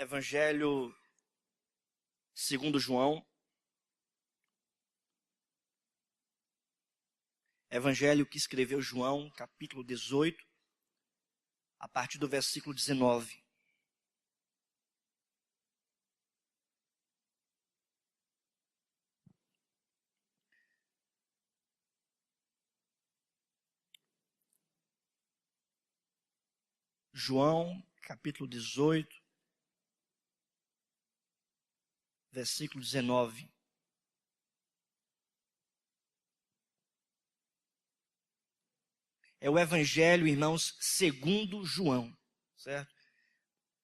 Evangelho segundo João. Evangelho que escreveu João, capítulo 18, a partir do versículo 19. João, capítulo 18, versículo 19. É o Evangelho, irmãos, segundo João, certo?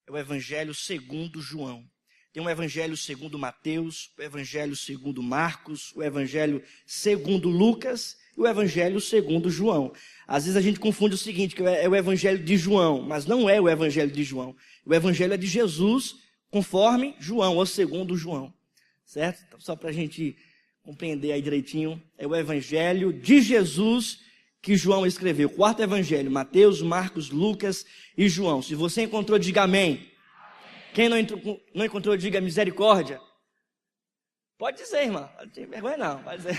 É o Evangelho segundo João. Tem o Evangelho segundo Mateus, o Evangelho segundo Marcos, o Evangelho segundo Lucas e o Evangelho segundo João. Às vezes a gente confunde o seguinte, que é o Evangelho de João, mas não é o Evangelho de João. O Evangelho é de Jesus, conforme João, ou segundo João, certo? Então, só para a gente compreender aí direitinho, é o Evangelho de Jesus que João escreveu. Quarto Evangelho, Mateus, Marcos, Lucas e João. Se você encontrou, diga amém. Quem não encontrou, diga misericórdia. Pode dizer, irmão. Não tem vergonha não, pode dizer.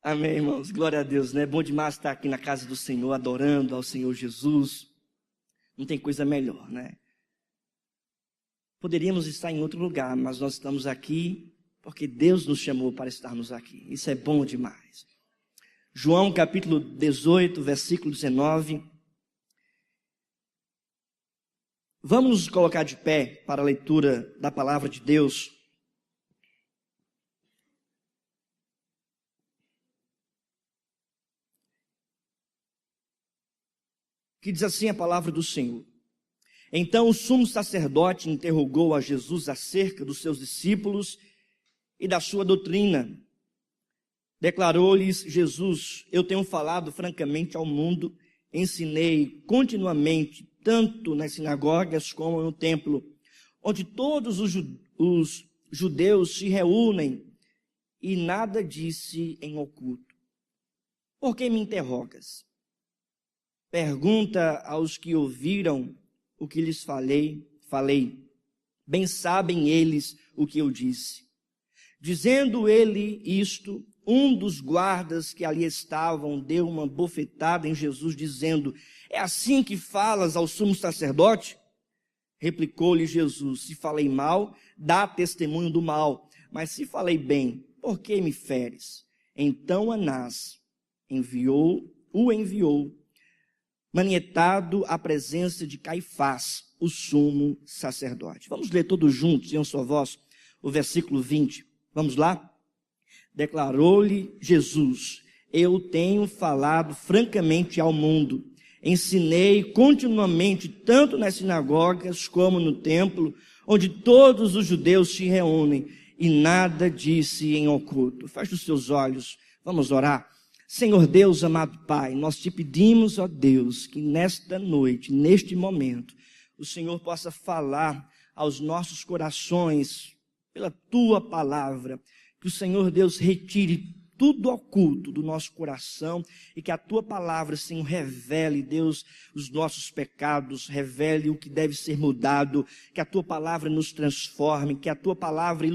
Amém, irmãos. Glória a Deus, né? Bom demais estar aqui na casa do Senhor, adorando ao Senhor Jesus. Não tem coisa melhor, né? Poderíamos estar em outro lugar, mas nós estamos aqui porque Deus nos chamou para estarmos aqui. Isso é bom demais. João, capítulo 18, versículo 19. Vamos nos colocar de pé para a leitura da palavra de Deus. Que diz assim a palavra do Senhor. Então o sumo sacerdote interrogou a Jesus acerca dos seus discípulos e da sua doutrina. Declarou-lhes Jesus: eu tenho falado francamente ao mundo, ensinei continuamente, tanto nas sinagogas como no templo, onde todos os judeus se reúnem, e nada disse em oculto. Por que me interrogas? Pergunta aos que ouviram o que lhes falei. Bem sabem eles o que eu disse. Dizendo ele isto, um dos guardas que ali estavam deu uma bofetada em Jesus, dizendo: é assim que falas ao sumo sacerdote? Replicou-lhe Jesus: se falei mal, dá testemunho do mal, mas se falei bem, por que me feres? Então Anás o enviou, manietado à presença de Caifás, o sumo sacerdote. Vamos ler todos juntos, em uma só voz, o versículo 20. Vamos lá? Declarou-lhe Jesus: eu tenho falado francamente ao mundo, ensinei continuamente, tanto nas sinagogas como no templo, onde todos os judeus se reúnem, e nada disse em oculto. Feche os seus olhos, vamos orar. Senhor Deus, amado Pai, nós te pedimos, ó Deus, que nesta noite, neste momento, o Senhor possa falar aos nossos corações, pela tua palavra, que o Senhor Deus retire tudo oculto do nosso coração e que a tua palavra, Senhor, revele, Deus, os nossos pecados, revele o que deve ser mudado, que a tua palavra nos transforme, que a tua palavra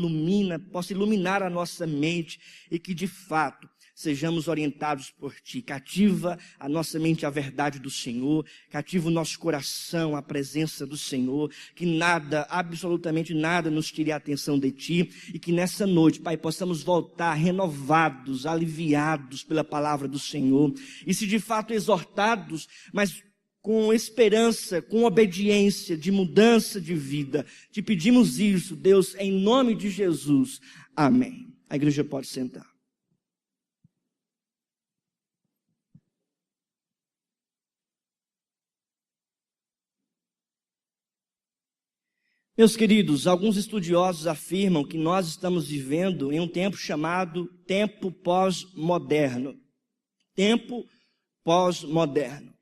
possa iluminar a nossa mente e que de fato sejamos orientados por ti. Cativa a nossa mente à verdade do Senhor, cativa o nosso coração à presença do Senhor, que nada, absolutamente nada nos tire a atenção de ti, e que nessa noite, Pai, possamos voltar renovados, aliviados pela palavra do Senhor, e se de fato exortados, mas com esperança, com obediência, de mudança de vida. Te pedimos isso, Deus, em nome de Jesus. Amém. A igreja pode sentar. Meus queridos, alguns estudiosos afirmam que nós estamos vivendo em um tempo chamado tempo pós-moderno. Tempo pós-moderno.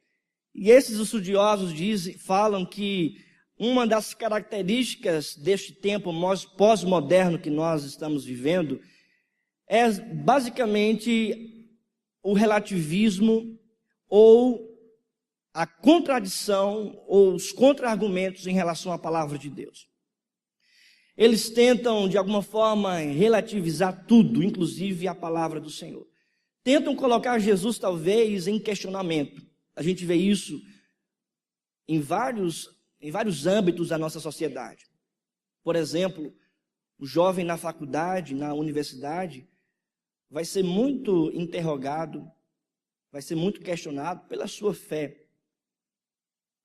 E esses estudiosos falam que uma das características deste tempo pós-moderno que nós estamos vivendo é basicamente o relativismo ou a contradição ou os contra-argumentos em relação à palavra de Deus. Eles tentam, de alguma forma, relativizar tudo, inclusive a palavra do Senhor. Tentam colocar Jesus, talvez, em questionamento. A gente vê isso em vários âmbitos da nossa sociedade. Por exemplo, o jovem na faculdade, na universidade, vai ser muito interrogado, vai ser muito questionado pela sua fé.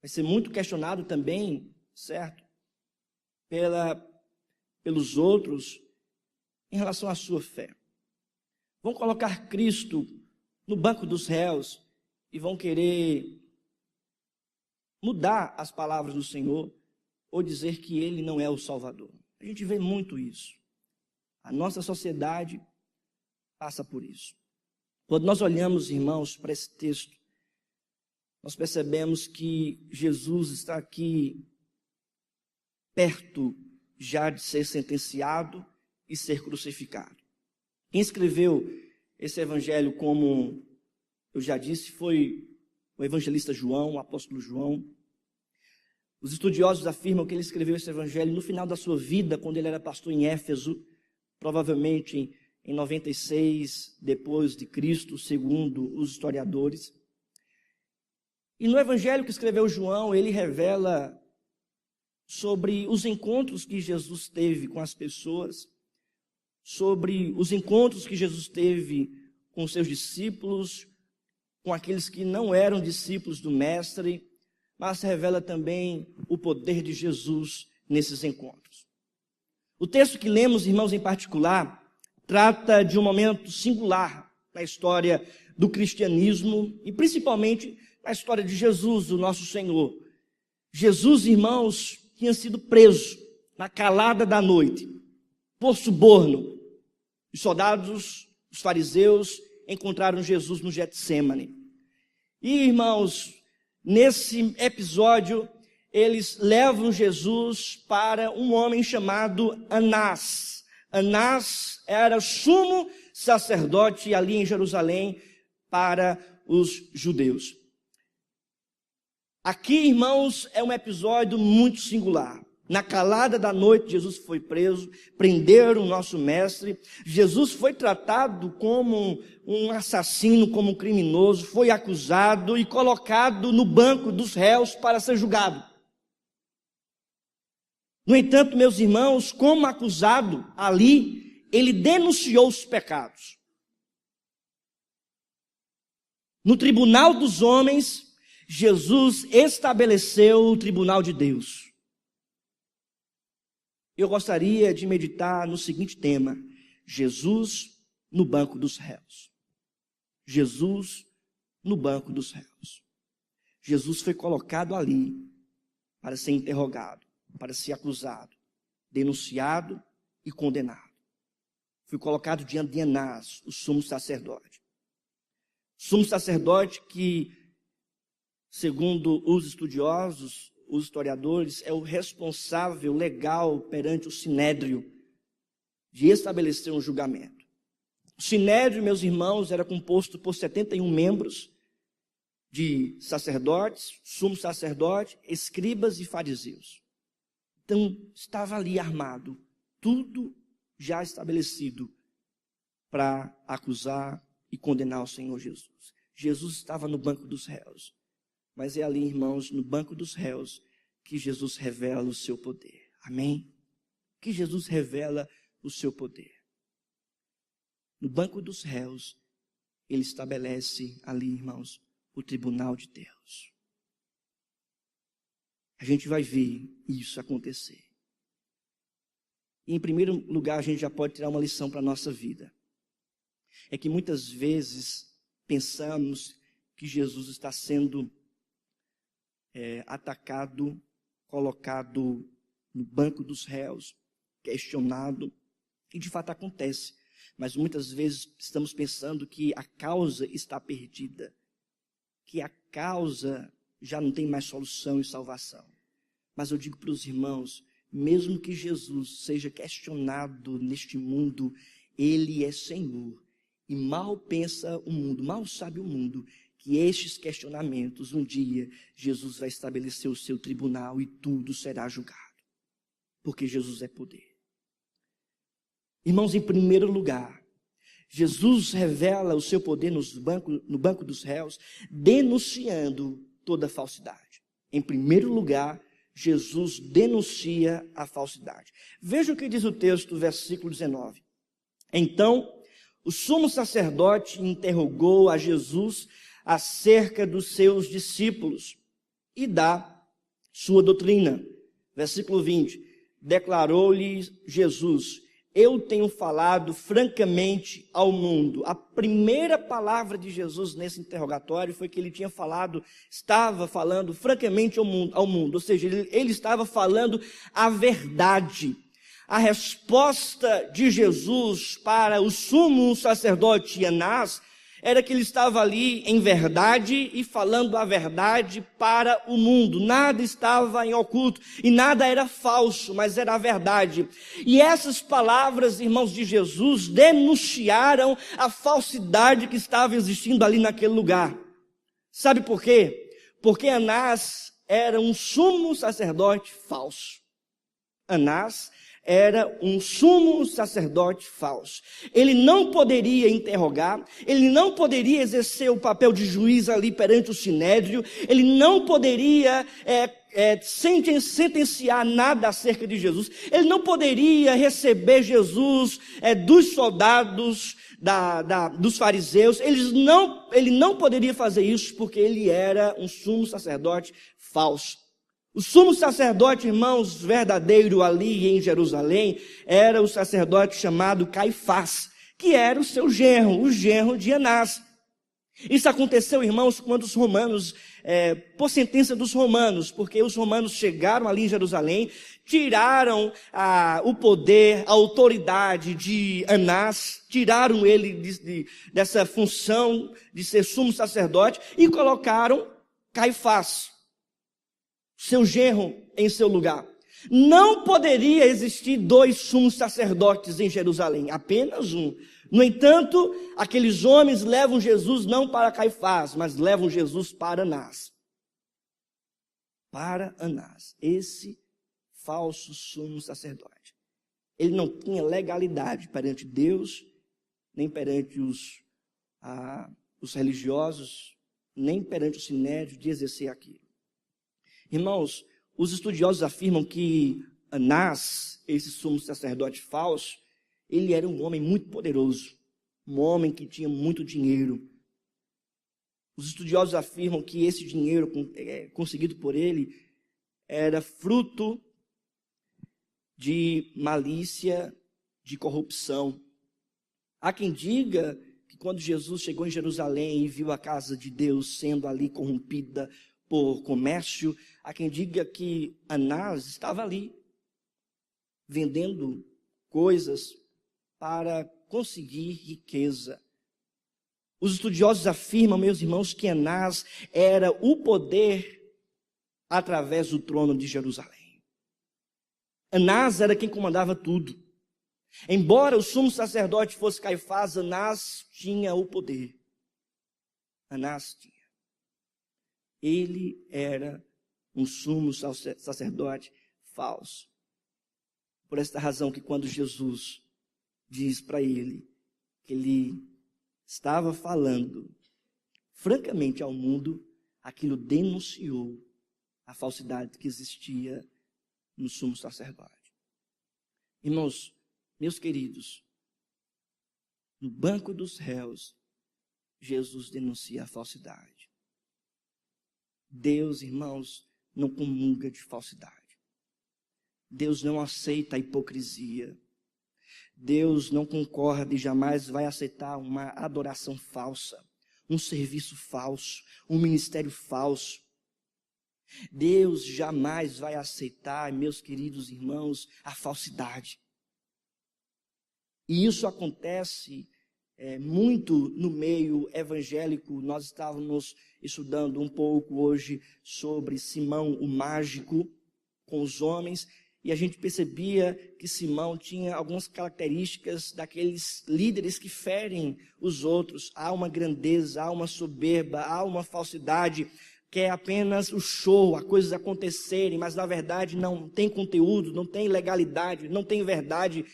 Vai ser muito questionado também, certo? Pelos outros em relação à sua fé. Vão colocar Cristo no banco dos réus e vão querer mudar as palavras do Senhor ou dizer que Ele não é o Salvador. A gente vê muito isso. A nossa sociedade passa por isso. Quando nós olhamos, irmãos, para esse texto, nós percebemos que Jesus está aqui perto já de ser sentenciado e ser crucificado. Quem escreveu esse evangelho, como eu já disse, foi o evangelista João, o apóstolo João. Os estudiosos afirmam que ele escreveu esse evangelho no final da sua vida, quando ele era pastor em Éfeso, provavelmente em 96 depois de Cristo, segundo os historiadores. E no evangelho que escreveu João, ele revela sobre os encontros que Jesus teve com as pessoas, sobre os encontros que Jesus teve com seus discípulos, com aqueles que não eram discípulos do Mestre, mas revela também o poder de Jesus nesses encontros. O texto que lemos, irmãos, em particular, trata de um momento singular na história do cristianismo e principalmente na história de Jesus, o nosso Senhor. Jesus, irmãos, tinha sido preso na calada da noite, por suborno. Os soldados, os fariseus, encontraram Jesus no Getsêmani. E, irmãos, nesse episódio, eles levam Jesus para um homem chamado Anás. Anás era sumo sacerdote ali em Jerusalém para os judeus. Aqui, irmãos, é um episódio muito singular. Na calada da noite, Jesus foi preso, prenderam o nosso mestre. Jesus foi tratado como um assassino, como um criminoso, foi acusado e colocado no banco dos réus para ser julgado. No entanto, meus irmãos, como acusado ali, ele denunciou os pecados. No tribunal dos homens, Jesus estabeleceu o tribunal de Deus. Eu gostaria de meditar no seguinte tema: Jesus no banco dos réus. Jesus no banco dos réus. Jesus foi colocado ali para ser interrogado, para ser acusado, denunciado e condenado. Foi colocado diante de Anás, o sumo sacerdote. Sumo sacerdote que, segundo os estudiosos, os historiadores, é o responsável legal perante o Sinédrio de estabelecer um julgamento. O Sinédrio, meus irmãos, era composto por 71 membros de sacerdotes, sumo sacerdote, escribas e fariseus. Então, estava ali armado, tudo já estabelecido para acusar e condenar o Senhor Jesus. Jesus estava no banco dos réus. Mas é ali, irmãos, no banco dos réus, que Jesus revela o seu poder. Amém? Que Jesus revela o seu poder. No banco dos réus, ele estabelece ali, irmãos, o tribunal de Deus. A gente vai ver isso acontecer. E, em primeiro lugar, a gente já pode tirar uma lição para a nossa vida. É que muitas vezes pensamos que Jesus está sendo atacado, colocado no banco dos réus, questionado, e de fato acontece. Mas muitas vezes estamos pensando que a causa está perdida, que a causa já não tem mais solução e salvação. Mas eu digo para os irmãos, mesmo que Jesus seja questionado neste mundo, Ele é Senhor. E mal pensa o mundo, mal sabe o mundo, que estes questionamentos, um dia, Jesus vai estabelecer o seu tribunal e tudo será julgado. Porque Jesus é poder. Irmãos, em primeiro lugar, Jesus revela o seu poder no banco dos réus, denunciando toda falsidade. Em primeiro lugar, Jesus denuncia a falsidade. Veja o que diz o texto, versículo 19. Então, o sumo sacerdote interrogou a Jesus acerca dos seus discípulos e da sua doutrina. Versículo 20. Declarou-lhe Jesus: eu tenho falado francamente ao mundo. A primeira palavra de Jesus nesse interrogatório foi que ele estava falando francamente ao mundo. Ou seja, ele estava falando a verdade. A resposta de Jesus para o sumo sacerdote Anás era que ele estava ali em verdade e falando a verdade para o mundo. Nada estava em oculto e nada era falso, mas era a verdade. E essas palavras, irmãos, de Jesus denunciaram a falsidade que estava existindo ali naquele lugar. Sabe por quê? Porque Anás era um sumo sacerdote falso. Anás era um sumo sacerdote falso. Ele não poderia interrogar, ele não poderia exercer o papel de juiz ali perante o sinédrio, ele não poderia sentenciar nada acerca de Jesus, ele não poderia receber Jesus dos soldados, dos fariseus, ele não poderia fazer isso porque ele era um sumo sacerdote falso. O sumo sacerdote, irmãos, verdadeiro ali em Jerusalém, era o sacerdote chamado Caifás, que era o seu genro, o genro de Anás. Isso aconteceu, irmãos, quando os romanos, por sentença dos romanos, porque os romanos chegaram ali em Jerusalém, tiraram o poder, a autoridade de Anás, tiraram ele dessa função de ser sumo sacerdote e colocaram Caifás, seu genro, em seu lugar. Não poderia existir dois sumos sacerdotes em Jerusalém, apenas um. No entanto, aqueles homens levam Jesus não para Caifás, mas levam Jesus para Anás. Para Anás, esse falso sumo sacerdote. Ele não tinha legalidade perante Deus, nem perante os religiosos, nem perante o sinédrio de exercer aquilo. Irmãos, os estudiosos afirmam que Anás, esse sumo sacerdote falso, ele era um homem muito poderoso, um homem que tinha muito dinheiro. Os estudiosos afirmam que esse dinheiro conseguido por ele era fruto de malícia, de corrupção. Há quem diga que quando Jesus chegou em Jerusalém e viu a casa de Deus sendo ali corrompida por comércio, há quem diga que Anás estava ali, vendendo coisas para conseguir riqueza. Os estudiosos afirmam, meus irmãos, que Anás era o poder através do trono de Jerusalém. Anás era quem comandava tudo. Embora o sumo sacerdote fosse Caifás, Anás tinha o poder. Anás tinha. Ele era um sumo sacerdote falso. Por esta razão que quando Jesus diz para ele que ele estava falando francamente ao mundo, aquilo denunciou a falsidade que existia no sumo sacerdote. Irmãos, meus queridos, no banco dos réus, Jesus denuncia a falsidade. Deus, irmãos, não comunga de falsidade. Deus não aceita a hipocrisia. Deus não concorda e jamais vai aceitar uma adoração falsa, um serviço falso, um ministério falso. Deus jamais vai aceitar, meus queridos irmãos, a falsidade. E isso acontece muito no meio evangélico. Nós estávamos estudando um pouco hoje sobre Simão o mágico com os homens, E a gente percebia que Simão tinha algumas características daqueles líderes que ferem os outros. Há uma grandeza, há uma soberba, há uma falsidade, que é apenas o show, as coisas acontecerem, mas na verdade não tem conteúdo, não tem legalidade, não tem verdade.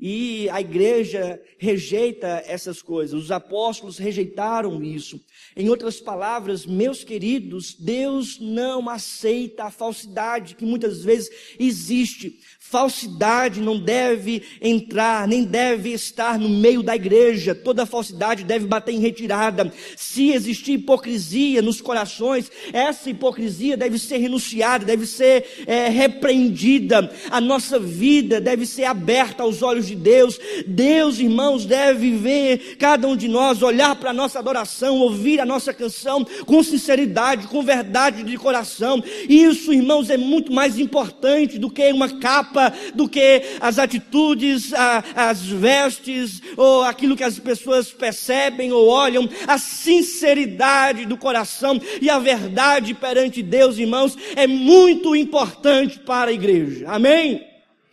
E a igreja rejeita essas coisas, os apóstolos rejeitaram isso. Em outras palavras, meus queridos, Deus não aceita a falsidade que muitas vezes existe. Falsidade não deve entrar, nem deve estar no meio da igreja. Toda falsidade deve bater em retirada. Se existir hipocrisia nos corações, essa hipocrisia deve ser renunciada, deve ser repreendida. A nossa vida deve ser aberta aos olhos de Deus. Deus, irmãos, deve ver cada um de nós, olhar para a nossa adoração, ouvir a nossa canção com sinceridade, com verdade de coração. Isso, irmãos, é muito mais importante do que uma capa, do que as atitudes, as vestes, ou aquilo que as pessoas percebem ou olham. A sinceridade do coração e a verdade perante Deus, irmãos, é muito importante para a igreja. Amém?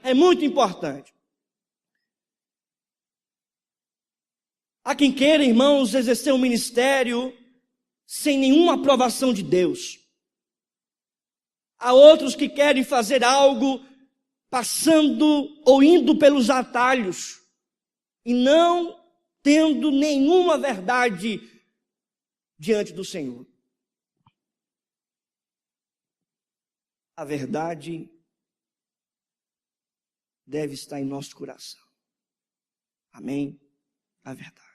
É muito importante. Há quem queira, irmãos, exercer um ministério sem nenhuma aprovação de Deus. Há outros que querem fazer algo passando ou indo pelos atalhos e não tendo nenhuma verdade diante do Senhor. A verdade deve estar em nosso coração. Amém? A verdade.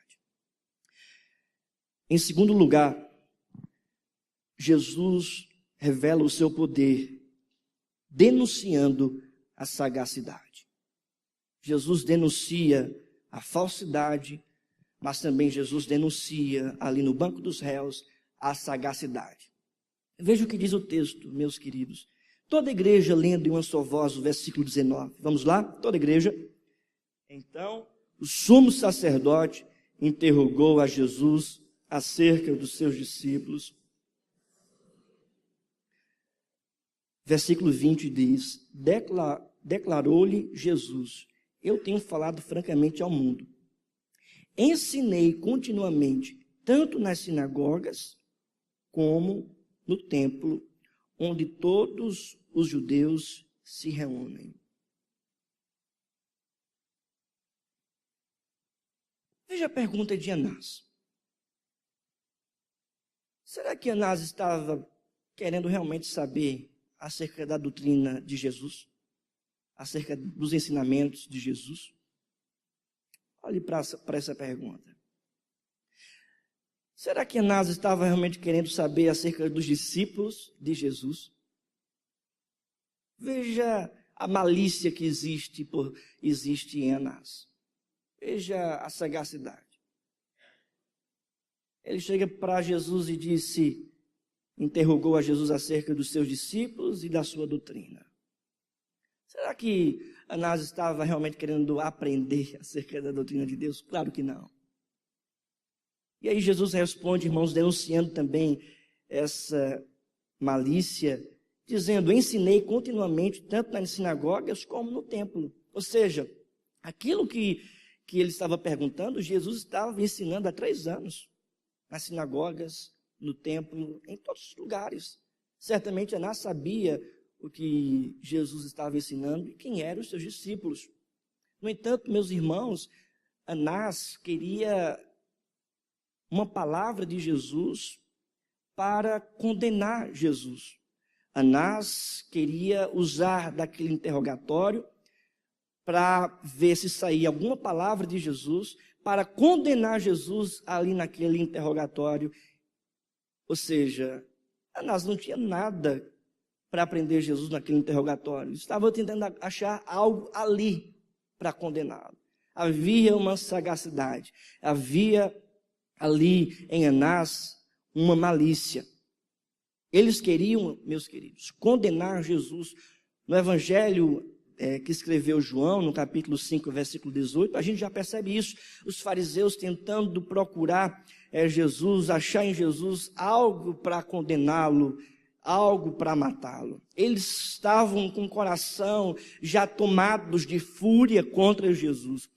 Em segundo lugar, Jesus revela o seu poder, denunciando a sagacidade. Jesus denuncia a falsidade, mas também Jesus denuncia ali no banco dos réus a sagacidade. Veja o que diz o texto, meus queridos. Toda a igreja lendo em uma só voz o versículo 19. Vamos lá? Toda a igreja. Então, o sumo sacerdote interrogou a Jesus acerca dos seus discípulos. Versículo 20 diz: declarou-lhe Jesus: eu tenho falado francamente ao mundo. Ensinei continuamente, tanto nas sinagogas, como no templo, onde todos os judeus se reúnem. Veja a pergunta de Anás. Será que Anás estava querendo realmente saber acerca da doutrina de Jesus? Acerca dos ensinamentos de Jesus? Olhe para essa pergunta. Será que Anás estava realmente querendo saber acerca dos discípulos de Jesus? Veja a malícia que existe em Anás. Veja a sagacidade. Ele chega para Jesus e interrogou a Jesus acerca dos seus discípulos e da sua doutrina. Será que Anás estava realmente querendo aprender acerca da doutrina de Deus? Claro que não. E aí Jesus responde, irmãos, denunciando também essa malícia, dizendo: ensinei continuamente, tanto nas sinagogas como no templo. Ou seja, aquilo que ele estava perguntando, Jesus estava ensinando há 3 anos, nas sinagogas, no templo, em todos os lugares. Certamente Anás sabia o que Jesus estava ensinando e quem eram os seus discípulos. No entanto, meus irmãos, Anás queria uma palavra de Jesus para condenar Jesus. Anás queria usar daquele interrogatório para ver se saía alguma palavra de Jesus para condenar Jesus ali naquele interrogatório. Ou seja, Anás não tinha nada para aprender Jesus naquele interrogatório. Estava tentando achar algo ali para condená-lo. Havia uma sagacidade, havia ali em Anás uma malícia. Eles queriam, meus queridos, condenar Jesus. No evangelho que escreveu João, no capítulo 5, versículo 18, a gente já percebe isso. Os fariseus tentando procurar Jesus, achar em Jesus algo para condená-lo, algo para matá-lo. Eles estavam com o coração já tomados de fúria contra Jesus.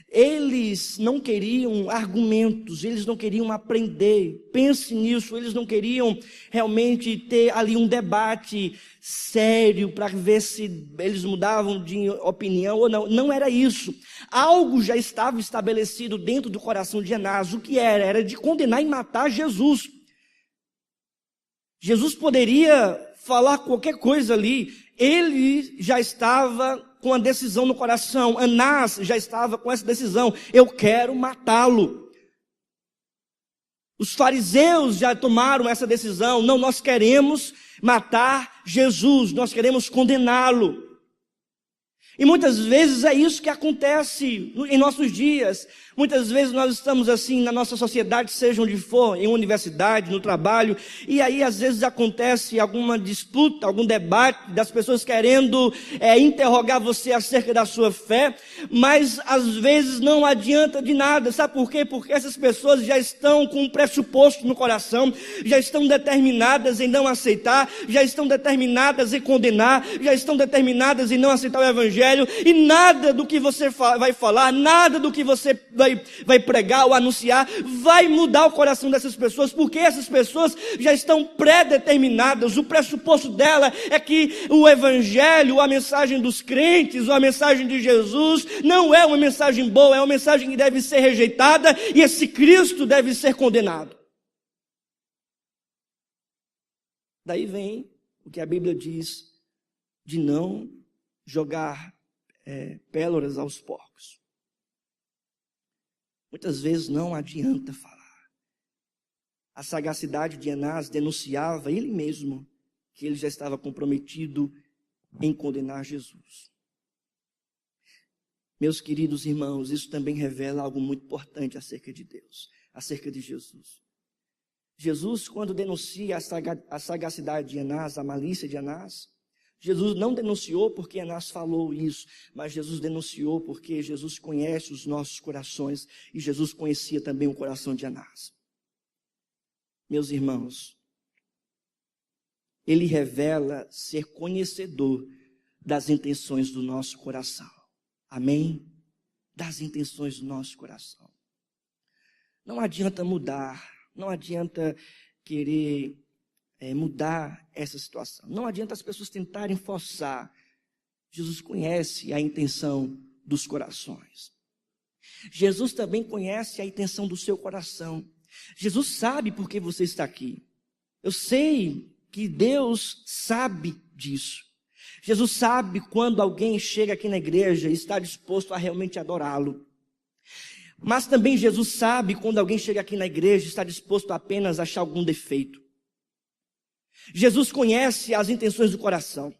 Eles não queriam argumentos, eles não queriam aprender. Pense nisso, eles não queriam realmente ter ali um debate sério para ver se eles mudavam de opinião ou não. Não era isso. Algo já estava estabelecido dentro do coração de Anás. O que era? Era de condenar e matar Jesus. Jesus poderia falar qualquer coisa ali. Ele já estava com a decisão no coração. Anás já estava com essa decisão. Eu quero matá-lo. Os fariseus já tomaram essa decisão. Não, nós queremos matar Jesus. Nós queremos condená-lo. E muitas vezes é isso que acontece em nossos dias. Muitas vezes nós estamos assim na nossa sociedade, seja onde for, em universidade, no trabalho, e aí às vezes acontece alguma disputa, algum debate, das pessoas querendo interrogar você acerca da sua fé, mas às vezes não adianta de nada. Sabe por quê? Porque essas pessoas já estão com um pressuposto no coração, já estão determinadas em não aceitar, já estão determinadas em condenar, já estão determinadas em não aceitar o evangelho, e nada do que você vai falar, nada do que você vai pregar ou anunciar, vai mudar o coração dessas pessoas, porque essas pessoas já estão pré-determinadas. O pressuposto dela é que o evangelho, a mensagem dos crentes, ou a mensagem de Jesus, não é uma mensagem boa, é uma mensagem que deve ser rejeitada, e esse Cristo deve ser condenado. Daí vem o que a Bíblia diz, de não jogar pérolas aos porcos. Muitas vezes não adianta falar. A sagacidade de Anás denunciava ele mesmo que ele já estava comprometido em condenar Jesus. Meus queridos irmãos, isso também revela algo muito importante acerca de Deus, acerca de Jesus. Jesus, quando denuncia a sagacidade de Anás, a malícia de Anás, Jesus não denunciou porque Anás falou isso, mas Jesus denunciou porque Jesus conhece os nossos corações e Jesus conhecia também o coração de Anás. Meus irmãos, ele revela ser conhecedor das intenções do nosso coração. Amém? Das intenções do nosso coração. Não adianta mudar, não adianta querer mudar essa situação. Não adianta as pessoas tentarem forçar. Jesus conhece a intenção dos corações. Jesus também conhece a intenção do seu coração. Jesus sabe por que você está aqui. Eu sei que Deus sabe disso. Jesus sabe quando alguém chega aqui na igreja e está disposto a realmente adorá-lo. Mas também Jesus sabe quando alguém chega aqui na igreja e está disposto a apenas achar algum defeito. Jesus conhece as intenções do coração.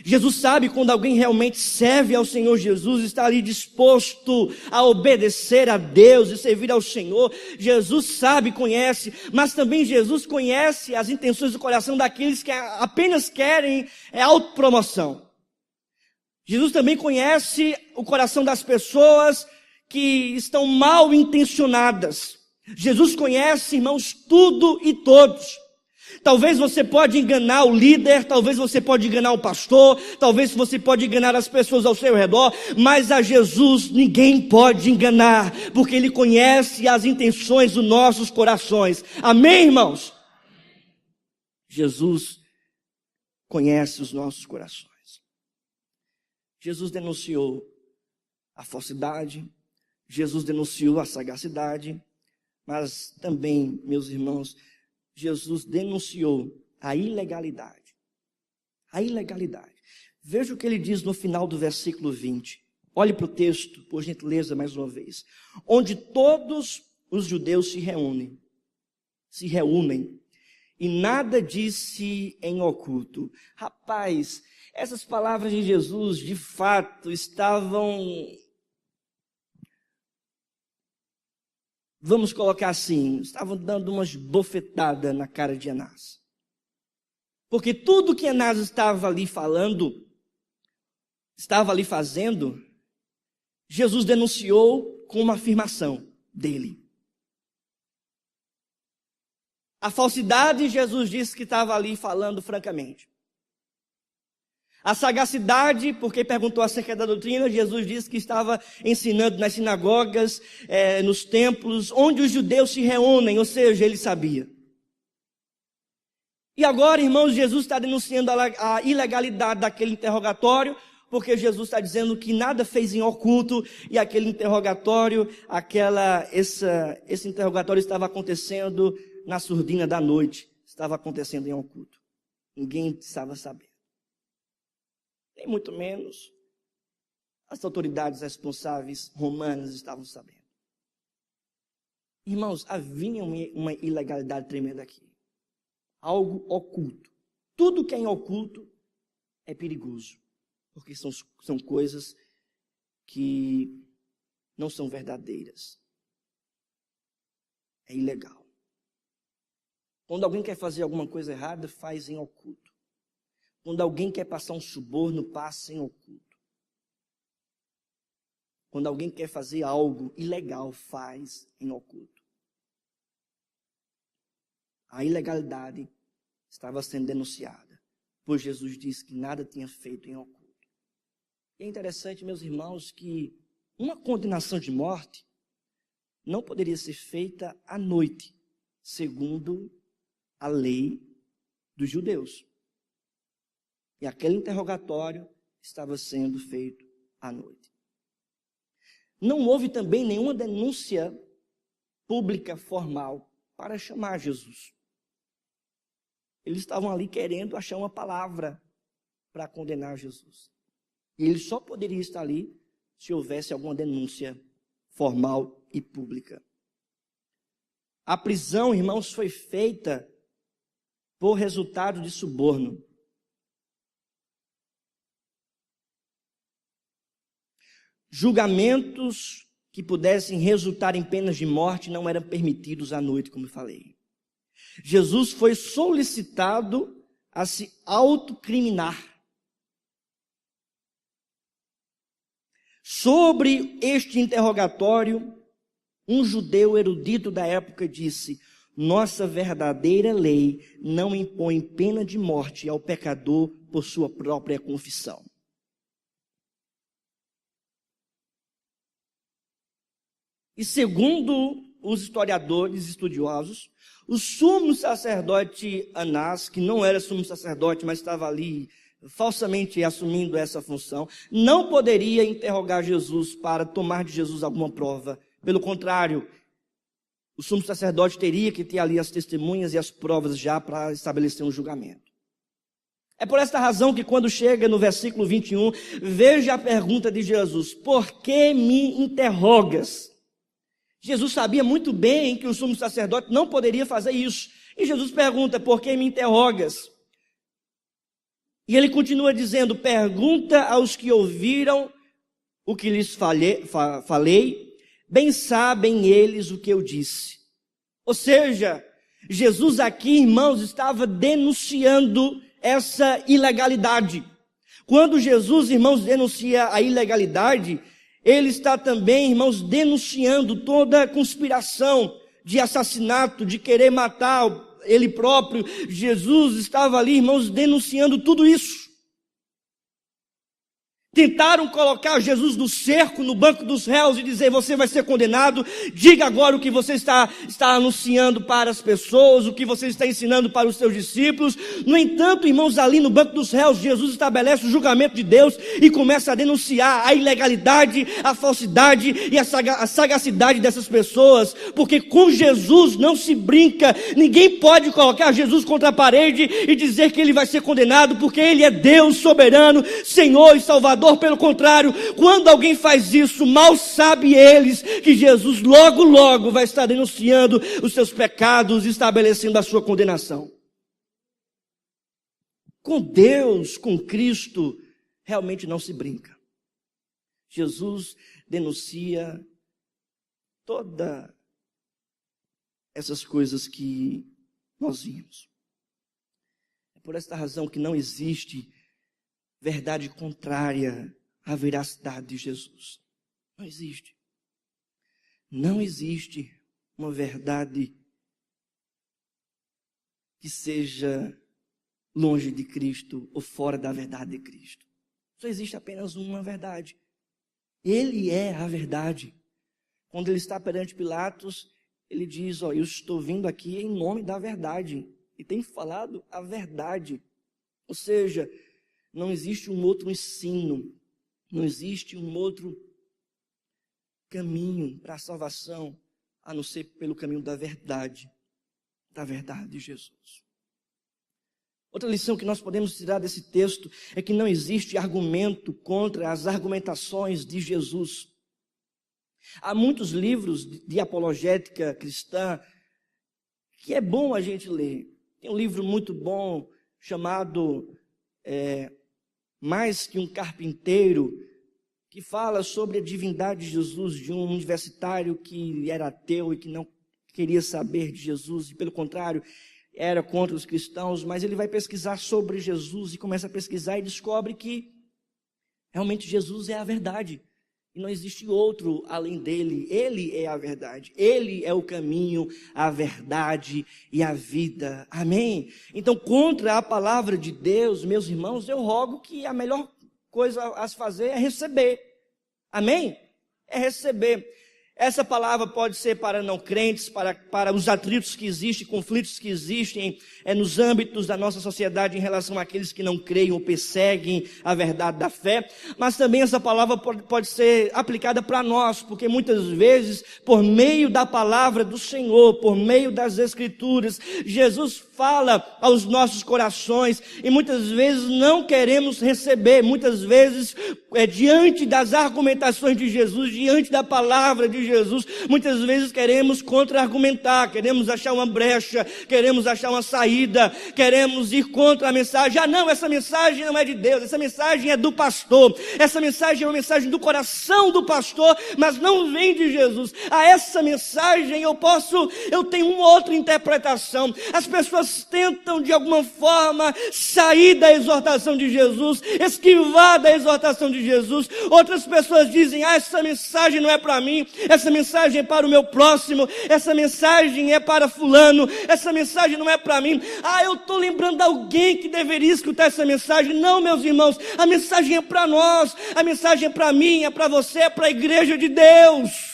Jesus sabe quando alguém realmente serve ao Senhor Jesus, está ali disposto a obedecer a Deus e servir ao Senhor. Jesus sabe, conhece, mas também Jesus conhece as intenções do coração daqueles que apenas querem autopromoção. Jesus também conhece o coração das pessoas que estão mal intencionadas. Jesus conhece, irmãos, tudo e todos. Talvez você pode enganar o líder, talvez você pode enganar o pastor, talvez você pode enganar as pessoas ao seu redor, mas a Jesus ninguém pode enganar, porque Ele conhece as intenções dos nossos corações. Amém, irmãos? Jesus conhece os nossos corações. Jesus denunciou a falsidade, Jesus denunciou a sagacidade, mas também, meus irmãos, Jesus denunciou a ilegalidade. A ilegalidade. Veja o que ele diz no final do versículo 20. Olhe para o texto, por gentileza, mais uma vez. Onde todos os judeus se reúnem, e nada disse em oculto. Rapaz, essas palavras de Jesus, de fato, estavam, vamos colocar assim, estavam dando umas bofetadas na cara de Anás. Porque tudo que Anás estava ali falando, estava ali fazendo, Jesus denunciou com uma afirmação dele. A falsidade, Jesus disse que estava ali falando francamente. A sagacidade, porque perguntou acerca da doutrina, Jesus disse que estava ensinando nas sinagogas, nos templos, onde os judeus se reúnem, ou seja, ele sabia. E agora, irmãos, Jesus está denunciando a ilegalidade daquele interrogatório, porque Jesus está dizendo que nada fez em oculto, e aquele interrogatório, esse interrogatório estava acontecendo na surdina da noite, estava acontecendo em oculto. Ninguém estava sabendo. Nem muito menos as autoridades responsáveis romanas estavam sabendo. Irmãos, havia uma ilegalidade tremenda aqui. Algo oculto. Tudo que é em oculto é perigoso, porque são coisas que não são verdadeiras. É ilegal. Quando alguém quer fazer alguma coisa errada, faz em oculto. Quando alguém quer passar um suborno, passa em oculto. Quando alguém quer fazer algo ilegal, faz em oculto. A ilegalidade estava sendo denunciada, pois Jesus disse que nada tinha feito em oculto. E é interessante, meus irmãos, que uma condenação de morte não poderia ser feita à noite, segundo a lei dos judeus. E aquele interrogatório estava sendo feito à noite. Não houve também nenhuma denúncia pública formal para chamar Jesus. Eles estavam ali querendo achar uma palavra para condenar Jesus. E ele só poderia estar ali se houvesse alguma denúncia formal e pública. A prisão, irmãos, foi feita por resultado de suborno. Julgamentos que pudessem resultar em penas de morte não eram permitidos à noite, como eu falei. Jesus foi solicitado a se autocriminar. Sobre este interrogatório, um judeu erudito da época disse: nossa verdadeira lei não impõe pena de morte ao pecador por sua própria confissão. E segundo os historiadores estudiosos, o sumo sacerdote Anás, que não era sumo sacerdote, mas estava ali falsamente assumindo essa função, não poderia interrogar Jesus para tomar de Jesus alguma prova. Pelo contrário, o sumo sacerdote teria que ter ali as testemunhas e as provas já para estabelecer um julgamento. É por esta razão que quando chega no versículo 21, veja a pergunta de Jesus: por que me interrogas? Jesus sabia muito bem que o sumo sacerdote não poderia fazer isso. E Jesus pergunta: por que me interrogas? E ele continua dizendo: pergunta aos que ouviram o que lhes falei, bem sabem eles o que eu disse. Ou seja, Jesus aqui, irmãos, estava denunciando essa ilegalidade. Quando Jesus, irmãos, denuncia a ilegalidade, ele está também, irmãos, denunciando toda a conspiração de assassinato, de querer matar ele próprio. Jesus estava ali, irmãos, denunciando tudo isso. Tentaram colocar Jesus no cerco, no banco dos réus e dizer: você vai ser condenado, diga agora o que você está anunciando para as pessoas, o que você está ensinando para os seus discípulos. No entanto, irmãos, ali no banco dos réus, Jesus estabelece o julgamento de Deus e começa a denunciar a ilegalidade, a falsidade e a sagacidade dessas pessoas, porque com Jesus não se brinca. Ninguém pode colocar Jesus contra a parede e dizer que ele vai ser condenado, porque ele é Deus soberano, Senhor e Salvador. Pelo contrário, quando alguém faz isso, mal sabe eles que Jesus logo, logo vai estar denunciando os seus pecados e estabelecendo a sua condenação. Com Deus, com Cristo, realmente não se brinca. Jesus denuncia todas essas coisas que nós vimos. É por esta razão que não existe verdade contrária à veracidade de Jesus. Não existe. Não existe uma verdade que seja longe de Cristo ou fora da verdade de Cristo. Só existe apenas uma verdade. Ele é a verdade. Quando ele está perante Pilatos, ele diz, eu estou vindo aqui em nome da verdade. E tem falado a verdade. Ou seja, não existe um outro ensino, não existe um outro caminho para a salvação, a não ser pelo caminho da verdade de Jesus. Outra lição que nós podemos tirar desse texto é que não existe argumento contra as argumentações de Jesus. Há muitos livros de apologética cristã que é bom a gente ler. Tem um livro muito bom chamado Mais que um Carpinteiro, que fala sobre a divindade de Jesus, de um universitário que era ateu e que não queria saber de Jesus, e pelo contrário, era contra os cristãos, mas ele vai pesquisar sobre Jesus e começa a pesquisar e descobre que realmente Jesus é a verdade. E não existe outro além dele. Ele é a verdade. Ele é o caminho, a verdade e a vida. Amém? Então, contra a palavra de Deus, meus irmãos, eu rogo que a melhor coisa a se fazer é receber. Amém? É receber. Essa palavra pode ser para não crentes, para os atritos que existem, conflitos que existem nos âmbitos da nossa sociedade em relação àqueles que não creem ou perseguem a verdade da fé, mas também essa palavra pode ser aplicada para nós, porque muitas vezes, por meio da palavra do Senhor, por meio das Escrituras, Jesus fala aos nossos corações e muitas vezes não queremos receber, muitas vezes diante das argumentações de Jesus, diante da palavra de Jesus, muitas vezes queremos contra-argumentar, queremos achar uma brecha, queremos achar uma saída, queremos ir contra a mensagem. Não, essa mensagem não é de Deus, essa mensagem é do pastor, essa mensagem é uma mensagem do coração do pastor, mas não vem de Jesus. Essa mensagem eu tenho uma outra interpretação. As pessoas tentam de alguma forma sair da exortação de Jesus, esquivar da exortação de Jesus. Outras pessoas dizem, essa mensagem não é para mim, essa mensagem é para o meu próximo, essa mensagem é para fulano, essa mensagem não é para mim. Eu estou lembrando de alguém que deveria escutar essa mensagem. Não, meus irmãos, a mensagem é para nós, a mensagem é para mim, é para você, é para a igreja de Deus.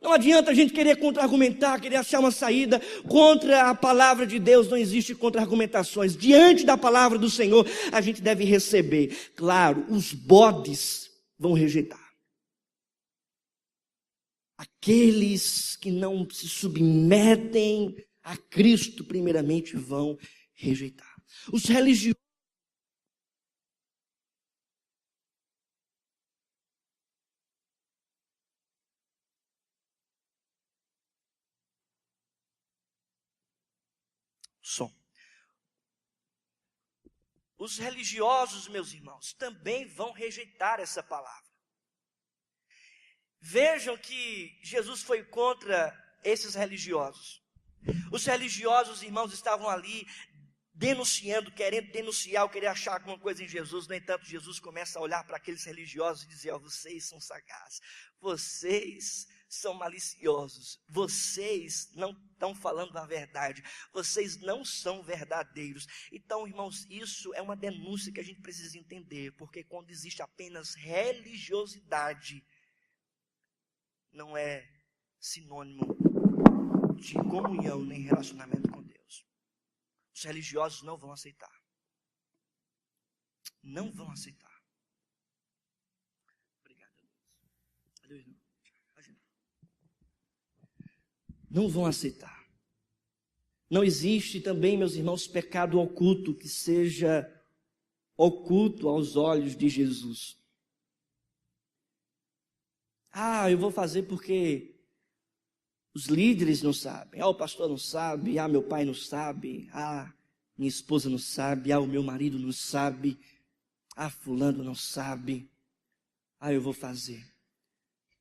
Não adianta a gente querer contra-argumentar, querer achar uma saída contra a palavra de Deus. Não existe contra-argumentações. Diante da palavra do Senhor, a gente deve receber. Claro, os bodes vão rejeitar. Aqueles que não se submetem a Cristo, primeiramente, vão rejeitar. Os religiosos. Os religiosos, meus irmãos, também vão rejeitar essa palavra. Vejam que Jesus foi contra esses religiosos. Os religiosos, irmãos, estavam ali denunciando, querendo denunciar, ou querer achar alguma coisa em Jesus. No entanto, Jesus começa a olhar para aqueles religiosos e dizer, vocês são sagazes, vocês são maliciosos, vocês não estão falando a verdade, vocês não são verdadeiros. Então, irmãos, isso é uma denúncia que a gente precisa entender, porque quando existe apenas religiosidade, não é sinônimo de comunhão nem relacionamento com Deus. Os religiosos não vão aceitar. Não vão aceitar. Obrigado. Adeus, irmão. Não vão aceitar. Não existe também, meus irmãos, pecado oculto que seja oculto aos olhos de Jesus. Eu vou fazer porque os líderes não sabem. O pastor não sabe. Meu pai não sabe. Minha esposa não sabe. O meu marido não sabe. Fulano não sabe. Eu vou fazer.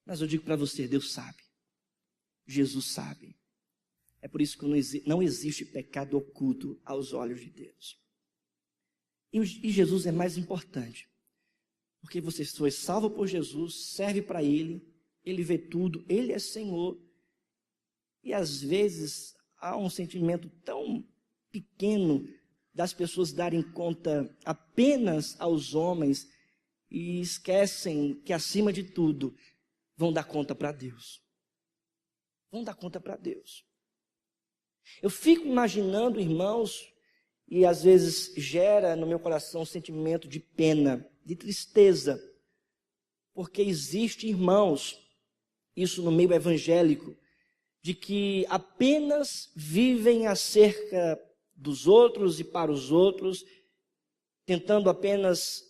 Mas eu digo para você, Deus sabe. Jesus sabe. É por isso que não existe pecado oculto aos olhos de Deus. E Jesus é mais importante. Porque você foi salvo por Jesus, serve para Ele, Ele vê tudo, Ele é Senhor. E às vezes há um sentimento tão pequeno das pessoas darem conta apenas aos homens e esquecem que, acima de tudo, vão dar conta para Deus. Vão dar conta para Deus. Eu fico imaginando, irmãos, e às vezes gera no meu coração um sentimento de pena, de tristeza, porque existe, irmãos, isso no meio evangélico, de que apenas vivem acerca dos outros e para os outros, tentando apenas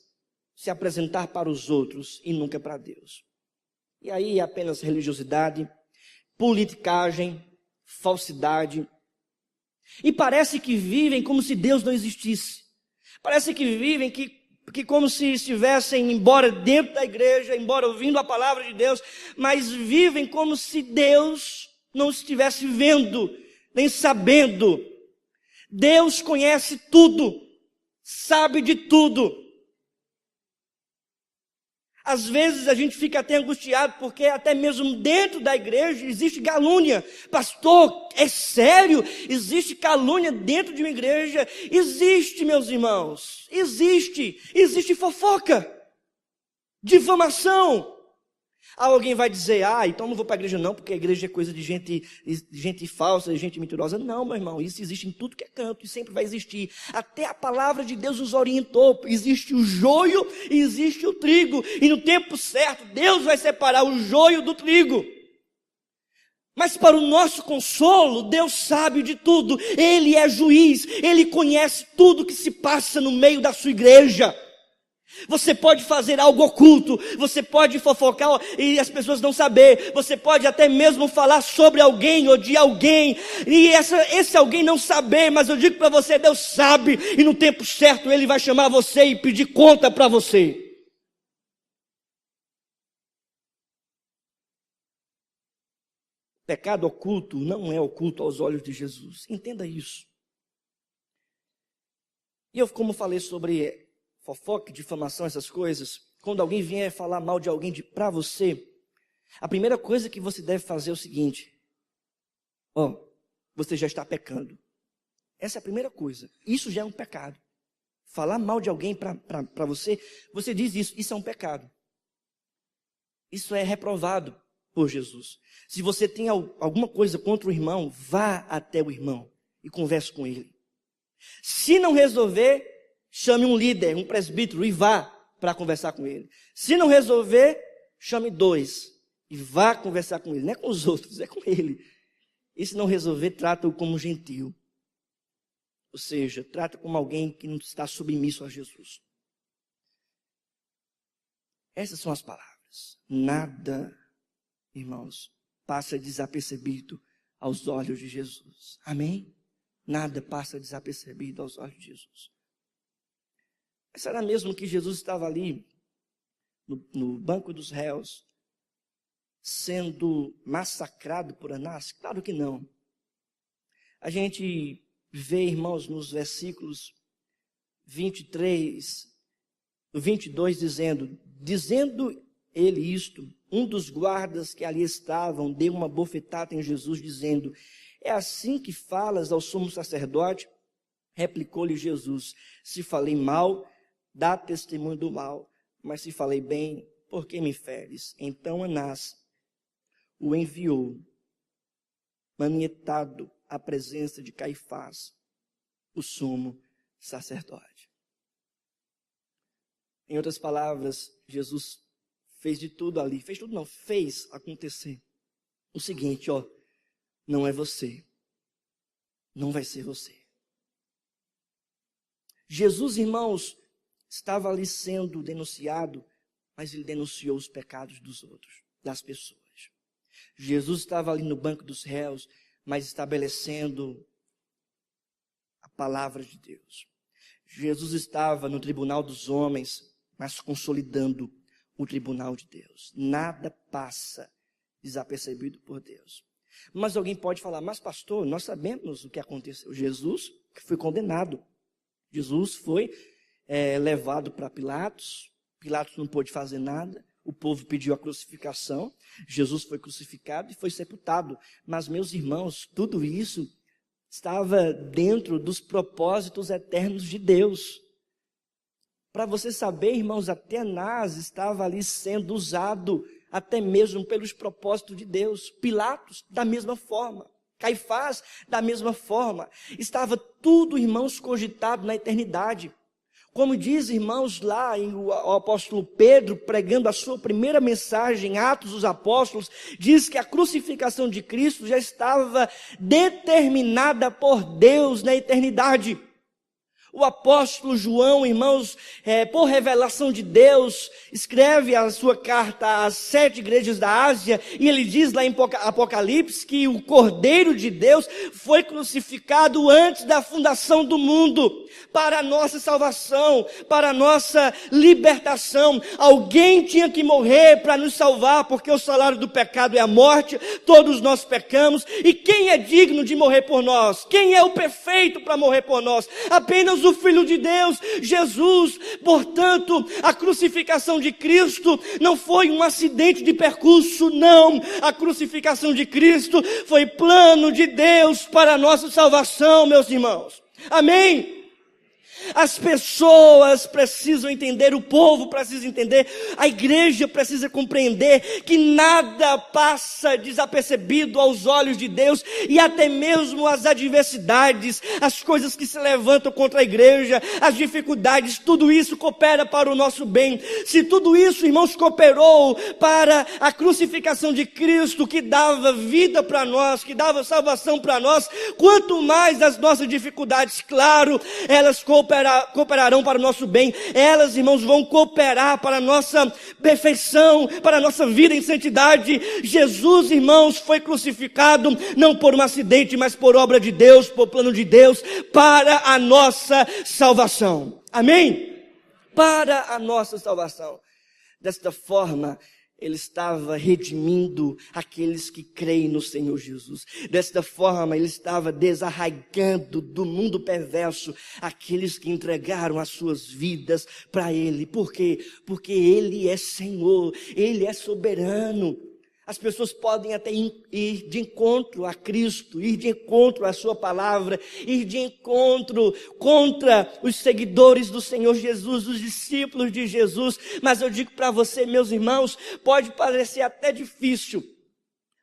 se apresentar para os outros e nunca para Deus. E aí é apenas religiosidade, politicagem, falsidade. E parece que vivem como se Deus não existisse. Parece que vivem que como se estivessem embora dentro da igreja, embora ouvindo a palavra de Deus, mas vivem como se Deus não estivesse vendo, nem sabendo. Deus conhece tudo, sabe de tudo. Às vezes a gente fica até angustiado, porque até mesmo dentro da igreja existe calúnia. Pastor, é sério? Existe calúnia dentro de uma igreja? Existe, meus irmãos, existe fofoca, difamação. Alguém vai dizer, então não vou para a igreja não, porque a igreja é coisa de gente falsa, de gente mentirosa. Não, meu irmão, isso existe em tudo que é canto e sempre vai existir. Até a palavra de Deus nos orientou. Existe o joio e existe o trigo. E no tempo certo, Deus vai separar o joio do trigo. Mas para o nosso consolo, Deus sabe de tudo. Ele é juiz, Ele conhece tudo que se passa no meio da sua igreja. Você pode fazer algo oculto, você pode fofocar e as pessoas não saber, você pode até mesmo falar sobre alguém ou de alguém, e esse alguém não saber, mas eu digo para você, Deus sabe, e no tempo certo Ele vai chamar você e pedir conta para você. Pecado oculto não é oculto aos olhos de Jesus, entenda isso. E eu, como falei sobre fofoca, difamação, essas coisas, quando alguém vier falar mal de alguém para você, a primeira coisa que você deve fazer é o seguinte: você já está pecando. Essa é a primeira coisa. Isso já é um pecado. Falar mal de alguém para você, você diz isso é um pecado. Isso é reprovado por Jesus. Se você tem alguma coisa contra o irmão, vá até o irmão e converse com ele. Se não resolver, chame um líder, um presbítero e vá para conversar com ele. Se não resolver, chame 2 e vá conversar com ele. Não é com os outros, é com ele. E se não resolver, trata-o como gentil. Ou seja, trata como alguém que não está submisso a Jesus. Essas são as palavras. Nada, irmãos, passa desapercebido aos olhos de Jesus. Amém? Nada passa desapercebido aos olhos de Jesus. Mas será mesmo que Jesus estava ali, no banco dos réus, sendo massacrado por Anás? Claro que não. A gente vê, irmãos, nos versículos 23, 22, dizendo ele isto, um dos guardas que ali estavam deu uma bofetada em Jesus, dizendo: é assim que falas ao sumo sacerdote? Replicou-lhe Jesus: se falei mal, dá testemunho do mal, mas se falei bem, por que me feres? Então Anás o enviou, manietado, à presença de Caifás, o sumo sacerdote. Em outras palavras, Jesus fez de tudo ali, fez acontecer o seguinte, não é você, não vai ser você. Jesus, irmãos, estava ali sendo denunciado, mas ele denunciou os pecados dos outros, das pessoas. Jesus estava ali no banco dos réus, mas estabelecendo a palavra de Deus. Jesus estava no tribunal dos homens, mas consolidando o tribunal de Deus. Nada passa desapercebido por Deus. Mas alguém pode falar: mas pastor, nós sabemos o que aconteceu. Jesus foi condenado. Jesus foi levado para Pilatos. Pilatos não pôde fazer nada. O povo pediu a crucificação. Jesus foi crucificado e foi sepultado. Mas, meus irmãos, tudo isso estava dentro dos propósitos eternos de Deus. Para você saber, irmãos, até Anás estava ali sendo usado até mesmo pelos propósitos de Deus. Pilatos, da mesma forma. Caifás, da mesma forma. Estava tudo, irmãos, cogitado na eternidade. Como diz, irmãos, lá o apóstolo Pedro, pregando a sua primeira mensagem, Atos dos Apóstolos, diz que a crucificação de Cristo já estava determinada por Deus na eternidade. O apóstolo João, irmãos, por revelação de Deus, escreve a sua carta às 7 igrejas da Ásia, e ele diz lá em Apocalipse que o Cordeiro de Deus foi crucificado antes da fundação do mundo, para a nossa salvação, para a nossa libertação. Alguém tinha que morrer para nos salvar, porque o salário do pecado é a morte, todos nós pecamos, e quem é digno de morrer por nós? Quem é o perfeito para morrer por nós? Apenas o Filho de Deus, Jesus. Portanto, a crucificação de Cristo não foi um acidente de percurso, não. A crucificação de Cristo foi plano de Deus para a nossa salvação, meus irmãos. Amém? As pessoas precisam entender, o povo precisa entender, a igreja precisa compreender que nada passa desapercebido aos olhos de Deus, e até mesmo as adversidades, as coisas que se levantam contra a igreja, as dificuldades, tudo isso coopera para o nosso bem. Se tudo isso, irmãos, cooperou para a crucificação de Cristo, que dava vida para nós, que dava salvação para nós, quanto mais as nossas dificuldades, claro, elas cooperarão para o nosso bem. Elas, irmãos, vão cooperar para a nossa perfeição, para a nossa vida em santidade. Jesus, irmãos, foi crucificado não por um acidente, mas por obra de Deus, por plano de Deus, para a nossa salvação. Amém? Para a nossa salvação. Desta forma, Ele estava redimindo aqueles que creem no Senhor Jesus. Desta forma, Ele estava desarraigando do mundo perverso aqueles que entregaram as suas vidas para Ele. Por quê? Porque Ele é Senhor, Ele é soberano. As pessoas podem até ir de encontro a Cristo, ir de encontro à sua palavra, ir de encontro contra os seguidores do Senhor Jesus, os discípulos de Jesus. Mas eu digo para você, meus irmãos, pode parecer até difícil,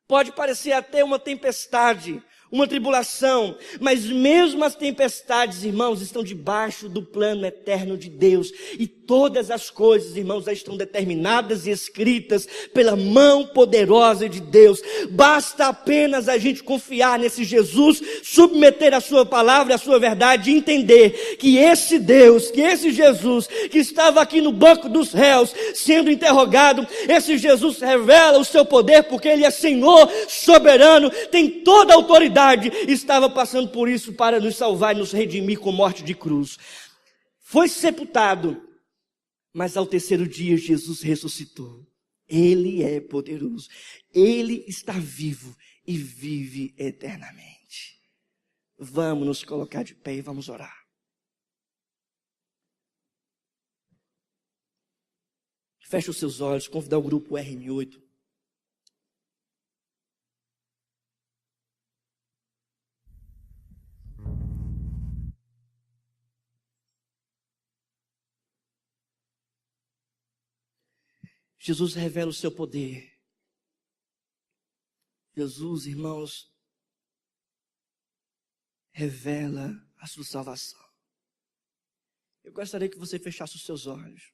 pode parecer até uma tempestade, uma tribulação, mas mesmo as tempestades, irmãos, estão debaixo do plano eterno de Deus, e todas as coisas, irmãos, já estão determinadas e escritas pela mão poderosa de Deus. Basta apenas a gente confiar nesse Jesus, submeter a sua palavra, a sua verdade, e entender que esse Deus, que esse Jesus, que estava aqui no banco dos réus, sendo interrogado, esse Jesus revela o seu poder, porque Ele é Senhor, soberano, tem toda a autoridade, estava passando por isso para nos salvar e nos redimir com morte de cruz. Foi sepultado, mas ao terceiro dia Jesus ressuscitou. Ele é poderoso, Ele está vivo e vive eternamente. Vamos nos colocar de pé e vamos orar. Feche os seus olhos, convidar o grupo RM8. Jesus revela o seu poder. Jesus, irmãos, revela a sua salvação. Eu gostaria que você fechasse os seus olhos.